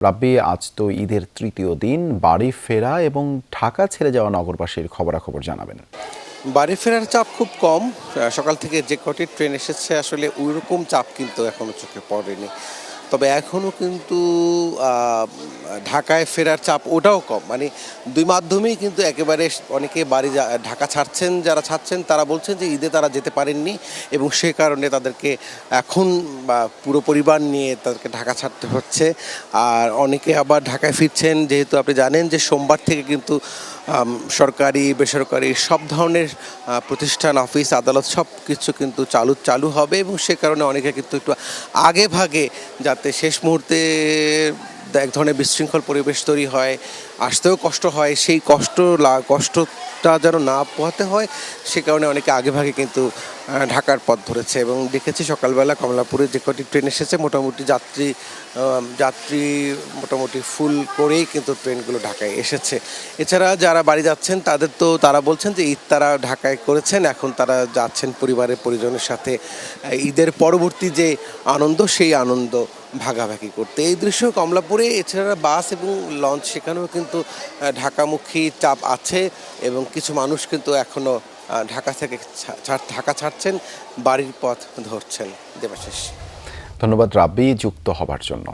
রাব্বি, আজ তো ঈদের তৃতীয় দিন, বাড়ি ফেরা এবং ঢাকা ছেড়ে যাওয়া নগরবাসীর খবরাখবর জানাবেন। বাড়ি ফেরার চাপ খুব কম। সকাল থেকে যে কটি ট্রেন এসেছে আসলে ওইরকম চাপ কিন্তু এখনো চোখে পড়েনি। তবে এখনও কিন্তু ঢাকায় ফেরার চাপ ওটাও কম। মানে দুই মাধ্যমেই কিন্তু একেবারে অনেকে ঢাকা ছাড়ছেন, যারা ছাড়ছেন তারা বলছেন যে ঈদে তারা যেতে পারেননি এবং সে কারণে তাদেরকে এখন পুরো পরিবার নিয়ে তাদেরকে ঢাকা ছাড়তে হচ্ছে। আর অনেকে আবার ঢাকায় ফিরছেন, যেহেতু আপনি জানেন যে সোমবার থেকে কিন্তু সরকারি বেসরকারি সব ধরনের প্রতিষ্ঠান, অফিস, আদালত সব কিছু কিন্তু চালু হবে এবং সে কারণে অনেকে কিন্তু একটু আগে ভাগে, যাতে শেষ মুহূর্তে এক ধরনের বিশৃঙ্খল পরিবেশ তৈরি হয়, আসতেও কষ্ট হয়, সেই কষ্টটা যেন না পোহাতে হয়, সে কারণে অনেকে আগেভাগে কিন্তু ঢাকার পথ ধরেছে। এবং দেখেছি সকালবেলা কমলাপুরে যে কটি ট্রেন এসেছে মোটামুটি যাত্রী মোটামুটি ফুল করেই কিন্তু ট্রেনগুলো ঢাকায় এসেছে। এছাড়া যারা বাড়ি যাচ্ছেন তারা বলছেন যে ঈদ তারা ঢাকায় করেছেন, এখন তারা যাচ্ছেন পরিবারের পরিজনের সাথে ঈদের পরবর্তী যে আনন্দ, সেই আনন্দ ভাগাভাগি করতে। এই দৃশ্য কমলাপুরে। এছাড়া বাস এবং লঞ্চ, সেখানেও কিন্তু ঢাকামুখী চাপ আছে এবং কিছু মানুষ কিন্তু এখনও ঢাকা ছাড়ছেন, বাড়ির পথ ধরছেন। দেবাশিস। ধন্যবাদ রাব্বি, যুক্ত হবার জন্য।